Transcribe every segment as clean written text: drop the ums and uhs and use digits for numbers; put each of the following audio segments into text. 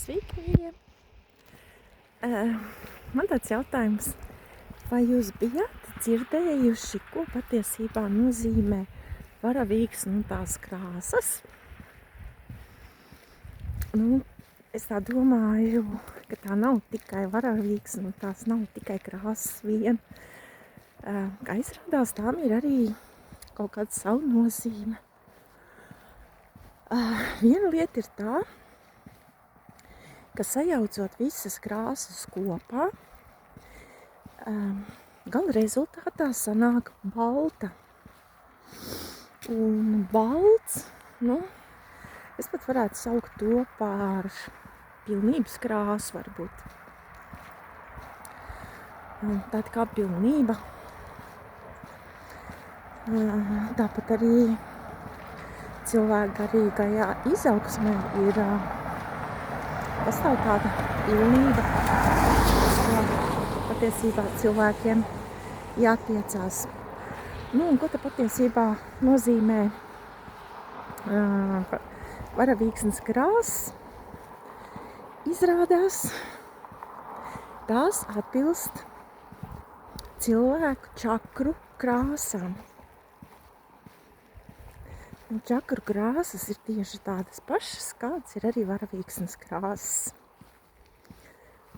Sveiki, mīļie! Man tāds jautājums, vai jūs bijāt dzirdējuši, ko patiesībā nozīmē varavīksne un tās krāsas? Es tā domāju, ka tā nav tikai varavīksne un tās nav tikai krāsas vien. Kā izrādās, tām ir arī kaut kāda savu nozīme. Viena lieta ir tā, ka sajaucot visas krāsas kopā, gala rezultātā sanāk balta. Un balts, es pat varētu saukt to par pilnības krāsu varbūt. Tāda kā pilnība. Tāpat arī cilvēku garīgajā izaugsmē ir pastāv tāda pilnība, ka patiesībā cilvēkiem jātiecās. Un ko te patiesībā nozīmē varavīksnes krāsas? Izrādās, tās atbilst cilvēku čakru krāsām. Un čakru krāsas ir tieši tādas pašas, kādas ir arī varavīksnes krāsas.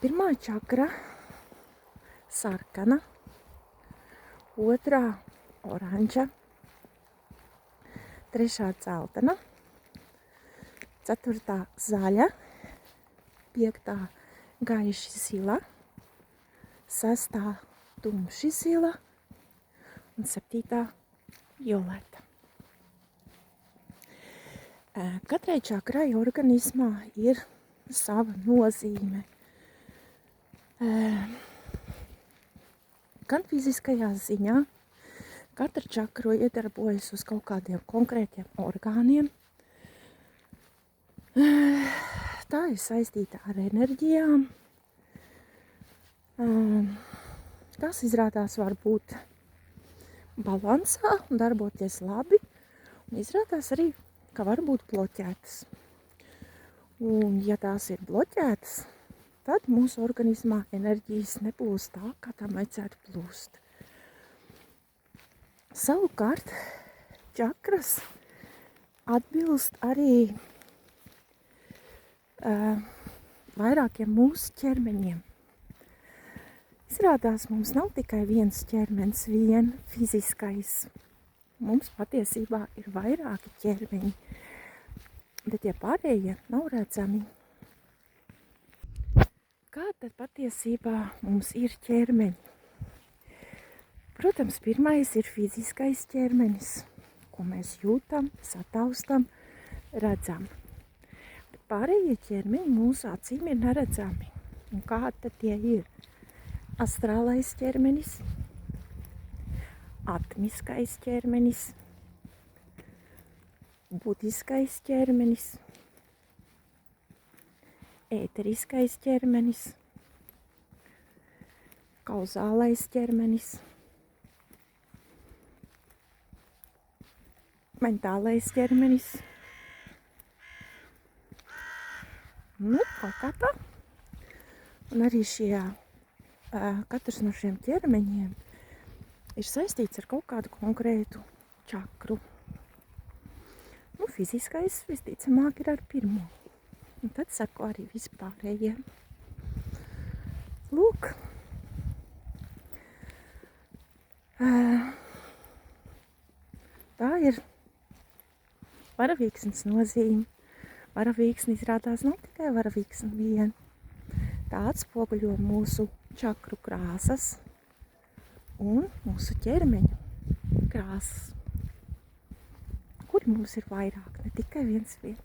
Pirmā čakra sarkana, otrā oranža, trešā dzeltena, ceturtā zaļa, piektā gaiši zila, sestā tumši zila un septītā violeta. Katrai čakrai organismā ir sava nozīme. Gan fiziskajā ziņā, katra čakra iedarbojas uz kaut kādiem konkrētiem orgāniem. Tā ir saistīta ar enerģijām. Tas izrādās var būt balansā un darboties labi, un izrādās arī, ka var būt bloķētas. Un ja tās ir bloķētas, tad mūsu organismā enerģijas nebūs tā, kā tam vajadzētu plūst. Savukārt, čakras atbilst arī vairākiem mūsu ķermeņiem. Izrādās, mums nav tikai viens ķermenis, vien fiziskais. Mums patiesībā ir vairāki ķermeņi, bet tie pārējie nav redzami. Kā tad patiesībā mums ir ķermeņi? Protams, pirmais ir fiziskais ķermenis, ko mēs jūtam, sataustam, redzam. Bet pārējie ķermeņi mūsu acīm ir neredzami. Un kā tad tie ir? Astrālais ķermenis, atmiskais ķermenis, budiskais ķermenis, ēteriskais ķermenis, kauzālais ķermenis, mentālais ķermenis. Kaut kā tā. Un arī katrs no šiem ķermeņiem ir saistīts ar kaut kādu konkrētu čakru. Fiziskais visticamāk ir ar pirmo. Un tad sako arī vispārējie. Lūk. Tā ir varavīksnes nozīme. Varavīksne izrādās nav tikai varavīksne vien. Tā atspoguļo mūsu čakru krāsas un mūsu ķermeņu krāsas, kuri mums ir vairāk, ne tikai viens vien.